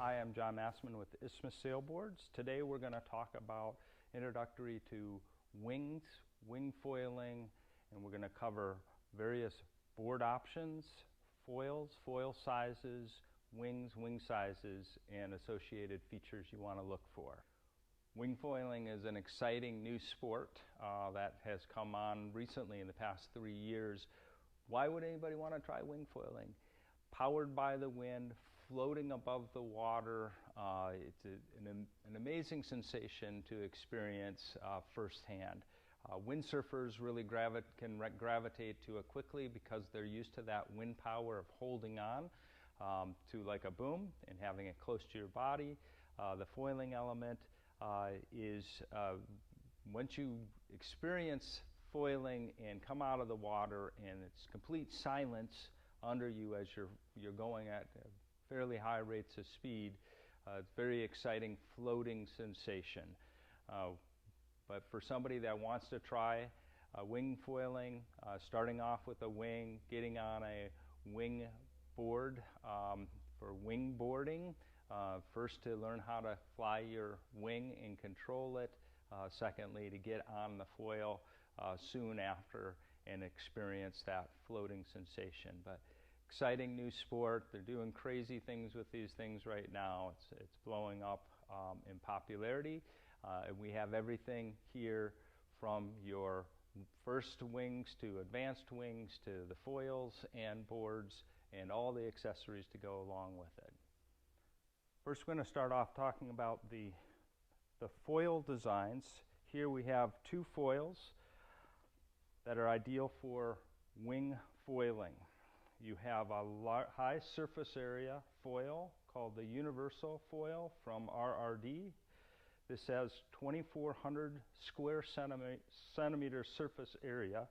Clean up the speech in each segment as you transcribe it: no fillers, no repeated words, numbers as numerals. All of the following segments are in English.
Hi, I'm Jon Massmann with Isthmus Sailboards. Today we're going to talk about introductory to wings, wing foiling, and we're going to cover various board options, foils, foil sizes, wings, wing sizes, and associated features you want to look for. Wing foiling is an exciting new sport that has come on recently in the past 3 years. Why would anybody want to try wing foiling? Powered by the wind, floating above the water. It's an amazing sensation to experience firsthand. Windsurfers really can gravitate to it quickly because they're used to that wind power of holding on to like a boom and having it close to your body. The foiling element is once you experience foiling and come out of the water and it's complete silence under you as you're going at fairly high rates of speed. It's very exciting floating sensation. But for somebody that wants to try wing foiling, starting off with a wing, getting on a wing board for wing boarding, first to learn how to fly your wing and control it, secondly to get on the foil soon after and experience that floating sensation. But exciting new sport. They're doing crazy things with these things right now. It's blowing up in popularity. And we have everything here from your first wings to advanced wings to the foils and boards and all the accessories to go along with it. First, we're going to start off talking about the foil designs. Here we have two foils that are ideal for wing foiling. You have a high surface area foil called the Universal Foil from RRD. This has 2,400 square centimeter surface area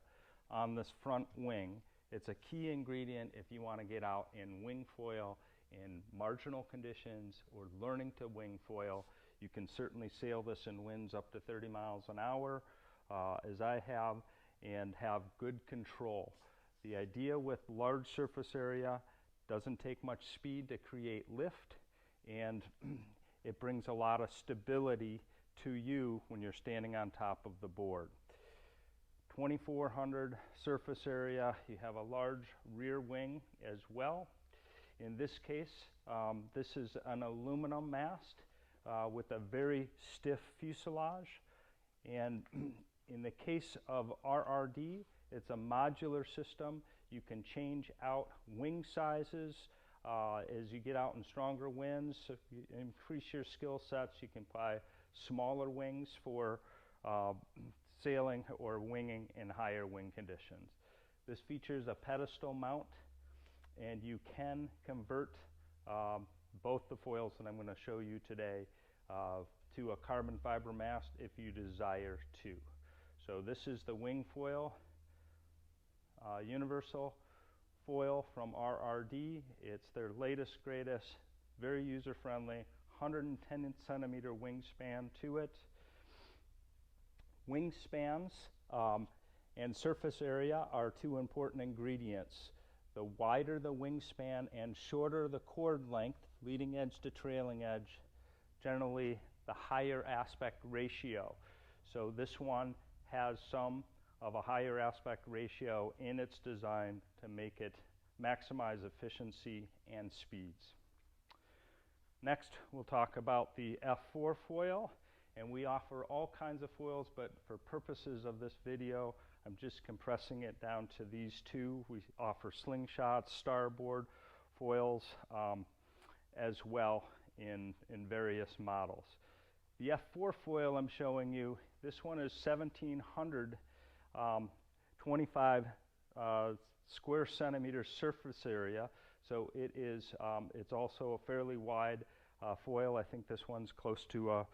on this front wing. It's a key ingredient if you want to get out and wing foil in marginal conditions or learning to wing foil. You can certainly sail this in winds up to 30 miles an hour, as I have, and have good control. The idea with large surface area doesn't take much speed to create lift, and it brings a lot of stability to you when you're standing on top of the board. 2,400 surface area. You have a large rear wing as well. In this case, this is an aluminum mast with a very stiff fuselage, and in the case of RRD, it's a modular system. You can change out wing sizes as you get out in stronger winds. So you increase your skill sets. You can buy smaller wings for sailing or winging in higher wind conditions. This features a pedestal mount, and you can convert both the foils that I'm going to show you today to a carbon fiber mast if you desire to. So this is the wing foil, Universal Foil from RRD. It's their latest, greatest, very user-friendly, 110 centimeter wingspan to it. Wingspans and surface area are two important ingredients. The wider the wingspan and shorter the chord length, leading edge to trailing edge, generally the higher aspect ratio. So this one has some of a higher aspect ratio in its design to make it maximize efficiency and speeds. Next, we'll talk about the F4 foil, and we offer all kinds of foils, but for purposes of this video, I'm just compressing it down to these two. We offer slingshots, starboard foils as well in various models. The F4 foil I'm showing you, this one is 1,725 square centimeter surface area, so it's also a fairly wide foil. I think this one's close to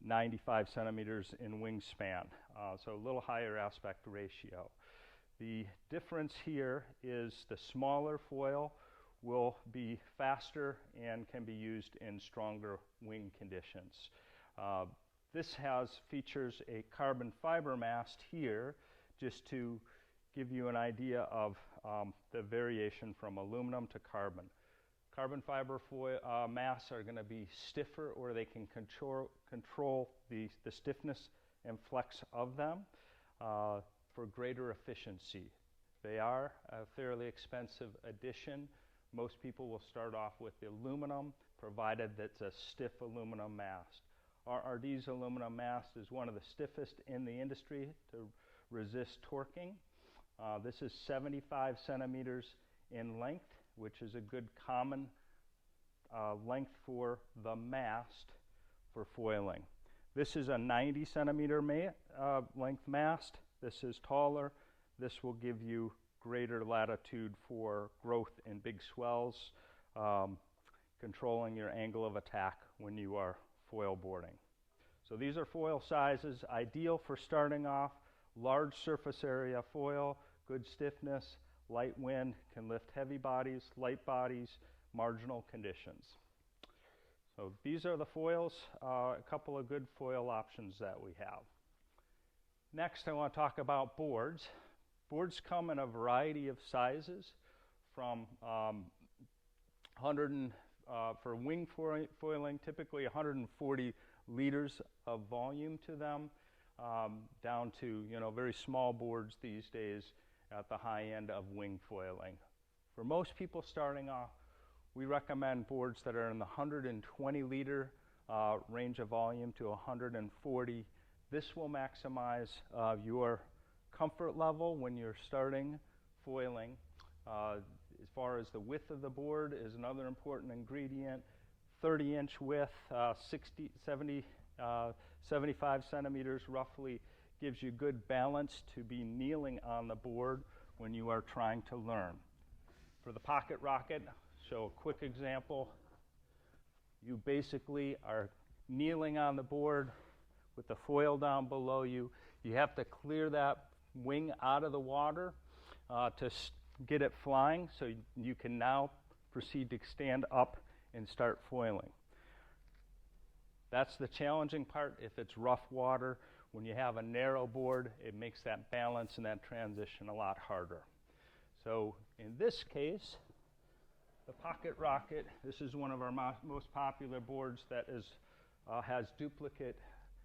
95 centimeters in wingspan, so a little higher aspect ratio. The difference here is the smaller foil will be faster and can be used in stronger wing conditions. This features a carbon fiber mast here, just to give you an idea of the variation from aluminum to carbon. Carbon fiber masts are going to be stiffer, or they can control the stiffness and flex of them for greater efficiency. They are a fairly expensive addition. Most people will start off with the aluminum, provided that's a stiff aluminum mast. RRD's aluminum mast is one of the stiffest in the industry to resist torquing. This is 75 centimeters in length, which is a good common length for the mast for foiling. This is a 90 centimeter length mast. This is taller. This will give you greater latitude for growth in big swells, controlling your angle of attack when you are foil boarding. So these are foil sizes, ideal for starting off. Large surface area foil, good stiffness, light wind, can lift heavy bodies, light bodies, marginal conditions. So these are the foils, a couple of good foil options that we have. Next, I want to talk about boards. Boards come in a variety of sizes, from for wing foiling, typically 140 liters of volume to them, down to very small boards these days at the high end of wing foiling. For most people starting off, we recommend boards that are in the 120 liter range of volume to 140. This will maximize your comfort level when you're starting foiling. As far as the width of the board is another important ingredient. 30-inch width, 75 centimeters roughly, gives you good balance to be kneeling on the board when you are trying to learn. For the pocket rocket, show a quick example. You basically are kneeling on the board with the foil down below you. You have to clear that wing out of the water to get it flying, so you can now proceed to stand up and start foiling. That's the challenging part. If it's rough water, when you have a narrow board, it makes that balance and that transition a lot harder. So in this case, the pocket rocket, this is one of our most popular boards that has duplicate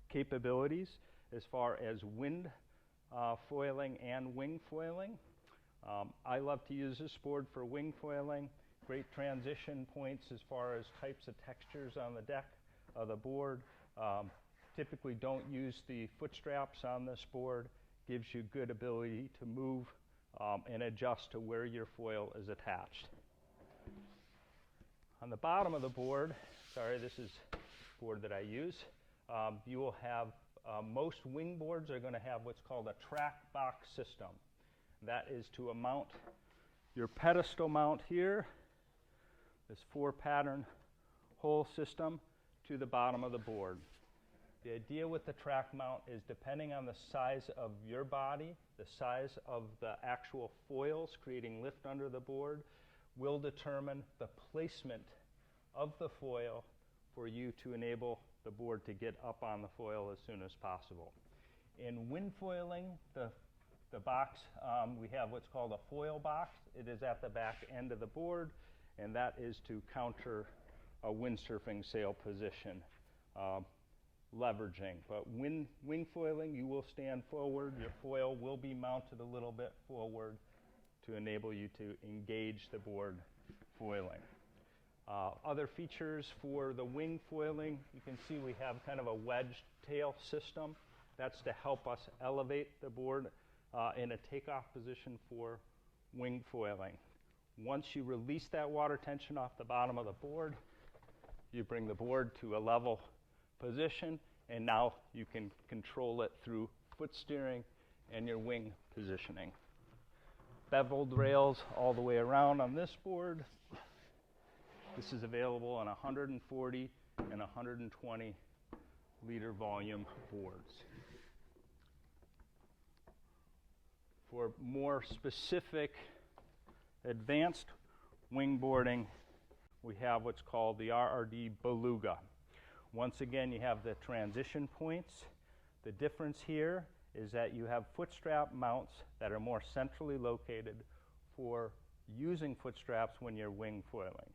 capabilities as far as wind foiling and wing foiling. I love to use this board for wing foiling. Great transition points as far as types of textures on the deck of the board. Typically don't use the foot straps on this board. Gives you good ability to move and adjust to where your foil is attached. On the bottom of the board, this is the board that I use, you will have, most wing boards are going to have what's called a track box system. That is to mount your pedestal mount here, this 4-pattern hole system, to the bottom of the board. The idea with the track mount is, depending on the size of your body, the size of the actual foils creating lift under the board, will determine the placement of the foil for you to enable the board to get up on the foil as soon as possible. In wind foiling, the box, we have what's called a foil box. It is at the back end of the board, and that is to counter a windsurfing sail position, leveraging. But wing foiling, you will stand forward. Your foil will be mounted a little bit forward to enable you to engage the board foiling. Other features for the wing foiling, you can see we have kind of a wedged tail system. That's to help us elevate the board in a takeoff position for wing foiling. Once you release that water tension off the bottom of the board, you bring the board to a level position, and now you can control it through foot steering and your wing positioning. Beveled rails all the way around on this board. This is available on 140 and 120 liter volume boards. For more specific advanced wingboarding, we have what's called the RRD Beluga. Once again, you have the transition points. The difference here is that you have foot strap mounts that are more centrally located for using foot straps when you're wing foiling.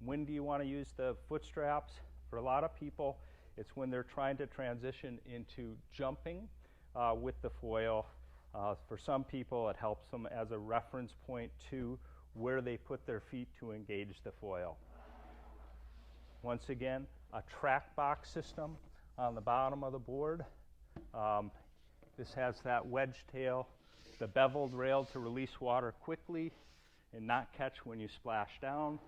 When do you want to use the foot straps? For a lot of people, it's when they're trying to transition into jumping with the foil. For some people, it helps them as a reference point to where they put their feet to engage the foil. Once again, a track box system on the bottom of the board. This has that wedge tail, the beveled rail to release water quickly and not catch when you splash down.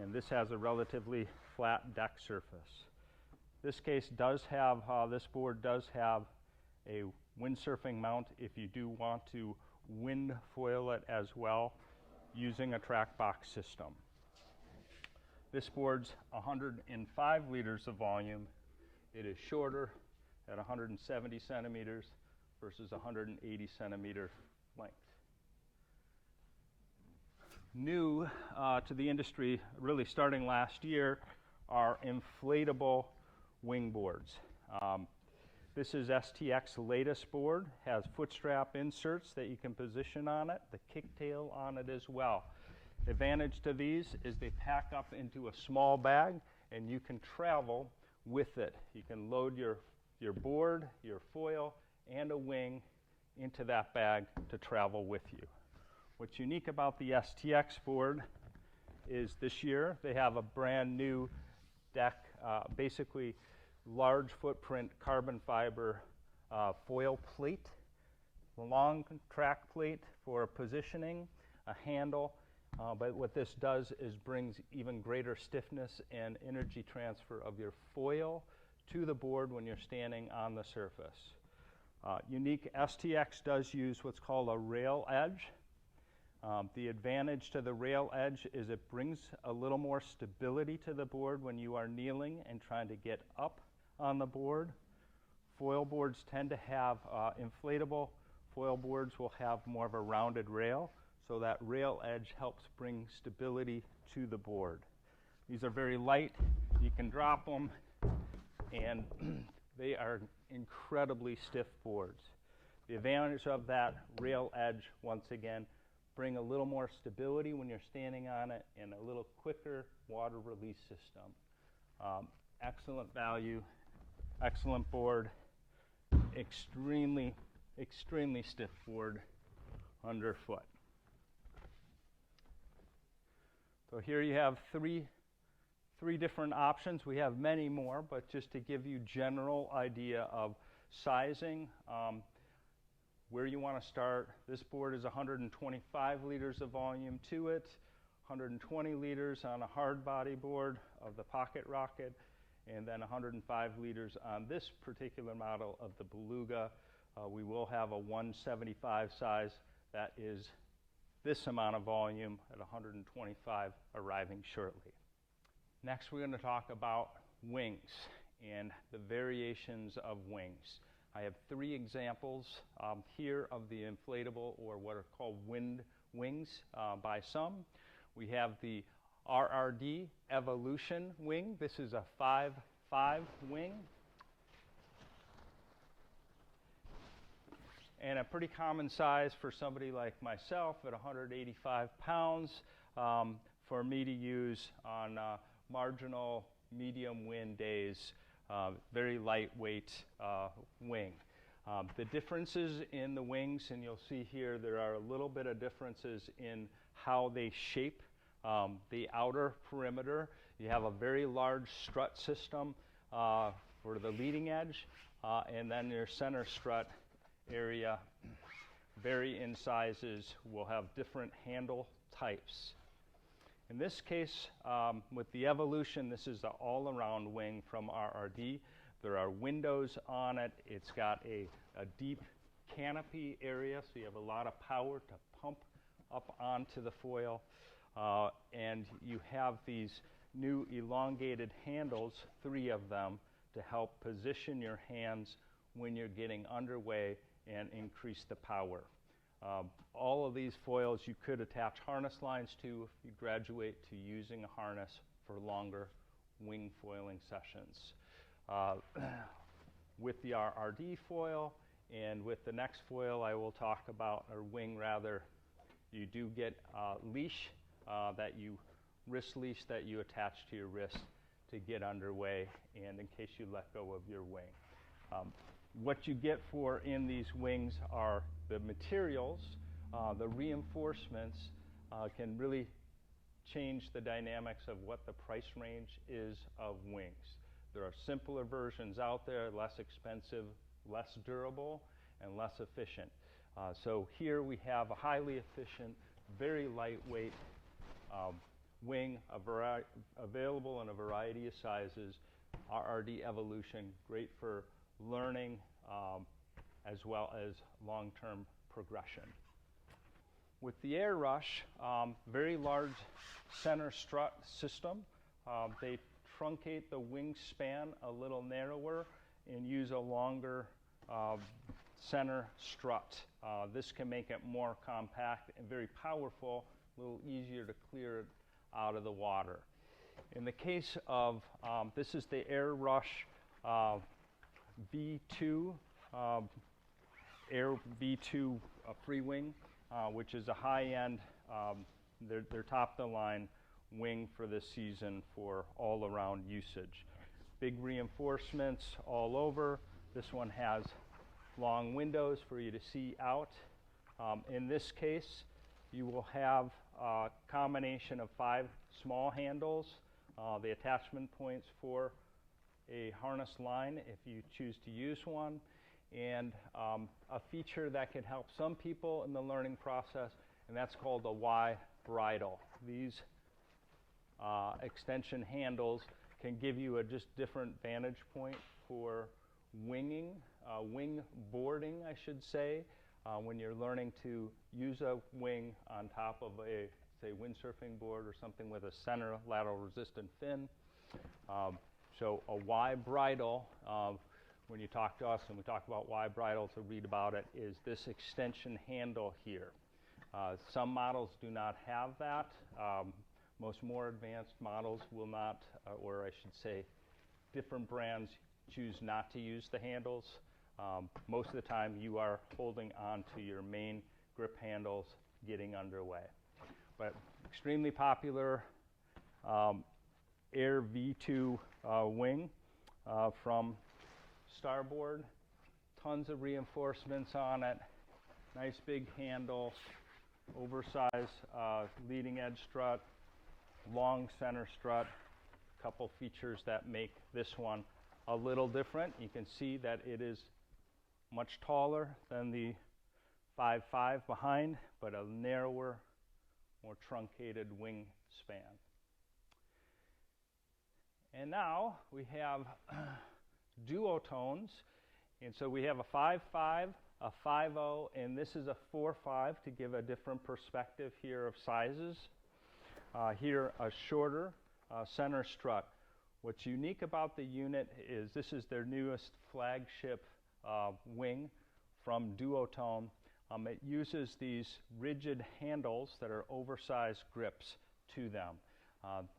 And this has a relatively flat deck surface. This case does have, this board does have a windsurfing mount if you do want to wind foil it as well using a track box system. This board's 105 liters of volume. It is shorter at 170 centimeters versus 180 centimeter length. New to the industry, really starting last year, are inflatable wing boards. This is STX's latest board, has foot strap inserts that you can position on it, the kicktail on it as well. The advantage to these is they pack up into a small bag and you can travel with it. You can load your board, your foil, and a wing into that bag to travel with you. What's unique about the STX board is this year they have a brand new deck, basically large footprint carbon fiber foil plate, a long track plate for positioning, a handle, but what this does is brings even greater stiffness and energy transfer of your foil to the board when you're standing on the surface. Unique, STX does use what's called a rail edge. The advantage to the rail edge is it brings a little more stability to the board when you are kneeling and trying to get up on the board. Foil boards tend to have, inflatable foil boards will have more of a rounded rail, so that rail edge helps bring stability to the board. These are very light, you can drop them, and they are incredibly stiff boards. The advantage of that rail edge, once again, bring a little more stability when you're standing on it and a little quicker water release system. Excellent value, excellent board, extremely stiff board underfoot. So here you have three different options. We have many more, but just to give you general idea of sizing, where you want to start. This board is 125 liters of volume to it, 120 liters on a hard body board of the Pocket Rocket, and then 105 liters on this particular model of the Beluga. We will have a 175 size that is this amount of volume at 125 arriving shortly. Next, we're going to talk about wings and the variations of wings. I have three examples here of the inflatable, or what are called wind wings by some. We have the RRD Evolution wing. This is a 5.5 wing. And a pretty common size for somebody like myself at 185 pounds for me to use on marginal medium wind days. Very lightweight wing. The differences in the wings, and you'll see here there are a little bit of differences in how they shape the outer perimeter. You have a very large strut system for the leading edge, and then your center strut area vary in sizes, will have different handle types. In this case, with the Evolution, this is an all-around wing from RRD. There are windows on it. It's got a deep canopy area, so you have a lot of power to pump up onto the foil. And you have these new elongated handles, 3 of them, to help position your hands when you're getting underway and increase the power. All of these foils you could attach harness lines to if you graduate to using a harness for longer wing foiling sessions. With the RRD foil and with the next foil I will talk about, or wing rather, you do get a leash that you wrist leash that you attach to your wrist to get underway and in case you let go of your wing. What you get for in these wings are the materials, the reinforcements can really change the dynamics of what the price range is of wings. There are simpler versions out there, less expensive, less durable, and less efficient. So here we have a highly efficient, very lightweight wing, available in a variety of sizes, RRD Evolution, great for learning as well as long-term progression. With the Air Rush, very large center strut system. They truncate the wingspan a little narrower and use a longer center strut. This can make it more compact and very powerful, a little easier to clear it out of the water. In the case of, this is the Air Rush V2, Air V2 free wing, which is a high-end, their top-of-the-line wing for this season for all-around usage. Big reinforcements all over. This one has long windows for you to see out. In this case, you will have a combination of 5 small handles, the attachment points for a harness line if you choose to use one, and a feature that can help some people in the learning process, and that's called a Y bridle. These extension handles can give you a just different vantage point for winging, wing boarding, I should say, when you're learning to use a wing on top of a, say, windsurfing board or something with a center lateral resistant fin. So a Y bridle, when you talk to us and we talk about Y bridle to read about it, is this extension handle here. Some models do not have that. Most more advanced models will not, or I should say, different brands choose not to use the handles. Most of the time you are holding on to your main grip handles getting underway. But extremely popular Air V2 wing from Starboard. Tons of reinforcements on it. Nice big handle, oversized leading edge strut, long center strut. A couple features that make this one a little different. You can see that it is much taller than the 5.5 behind, but a narrower, more truncated wingspan. And now we have duotones, and so we have a 5.5, a 5.0, and this is a 4.5 to give a different perspective here of sizes. Here a shorter center strut. What's unique about the unit is this is their newest flagship wing from Duotone. It uses these rigid handles that are oversized grips to them.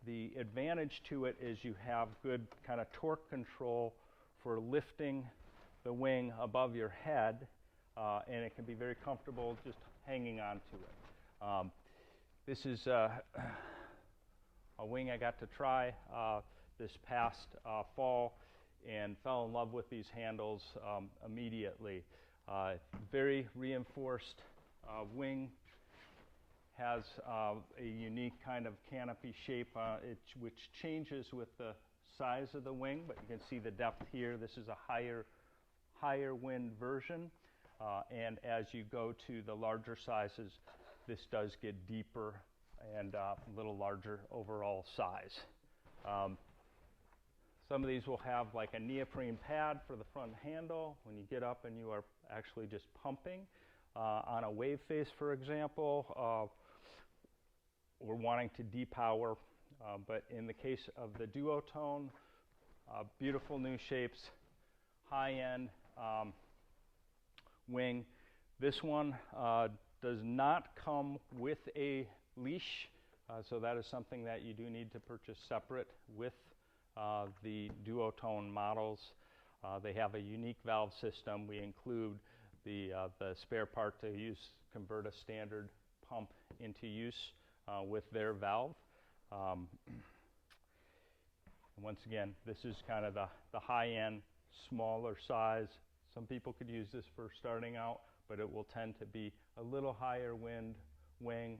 The advantage to it is you have good kind of torque control for lifting the wing above your head, and it can be very comfortable just hanging on to it. This is a wing I got to try this past fall and fell in love with these handles immediately. Very reinforced wing, has a unique kind of canopy shape which changes with the size of the wing, but you can see the depth here. This is a higher wind version, and as you go to the larger sizes, this does get deeper and a little larger overall size. Some of these will have like a neoprene pad for the front handle when you get up and you are actually just pumping. On a wave face, for example, we're wanting to depower, but in the case of the Duotone, beautiful new shapes, high-end wing. This one does not come with a leash, so that is something that you do need to purchase separate with the Duotone models. They have a unique valve system. We include the spare part to convert a standard pump into use with their valve. Once again, this is kind of the high-end, smaller size. Some people could use this for starting out, but it will tend to be a little higher wing,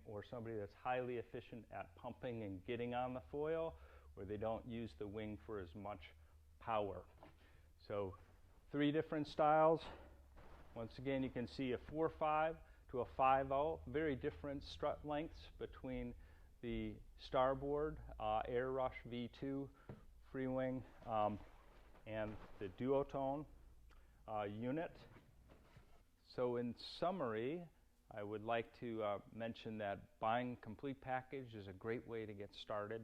or somebody that's highly efficient at pumping and getting on the foil, where they don't use the wing for as much power. So 3 different styles. Once again, you can see a 4.5 to a 5.0, very different strut lengths between the Starboard Air Rush V2 free wing and the duotone unit. So in summary, I would like to mention that buying complete package is a great way to get started.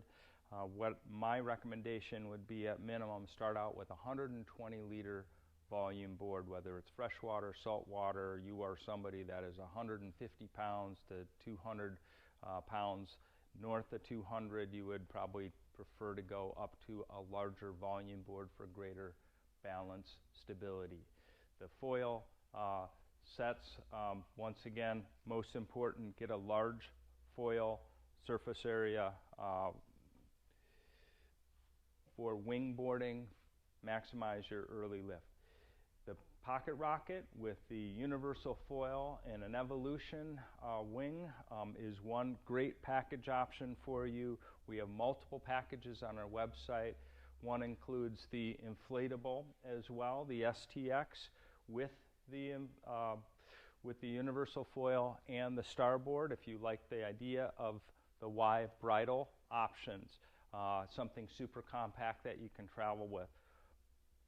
What my recommendation would be, at minimum, start out with a 120 liter volume board, whether it's freshwater, saltwater. You are somebody that is 150 pounds to 200 pounds. North of 200, you would probably prefer to go up to a larger volume board for greater balance stability. The foil sets, once again, most important, get a large foil surface area for wing boarding, maximize your early lift. The Pocket Rocket with the universal foil and an Evolution wing is one great package option for you. We have multiple packages on our website. One includes the inflatable as well, the STX, with the universal foil and the Starboard, if you like the idea of the Y bridle options, something super compact that you can travel with.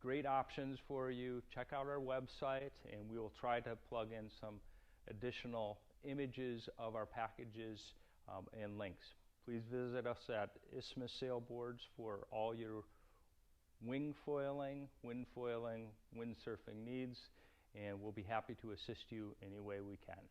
Great options for you. Check out our website, and we will try to plug in some additional images of our packages and links. Please visit us at Isthmus Sailboards for all your wingfoiling, windsurfing needs, and we'll be happy to assist you any way we can.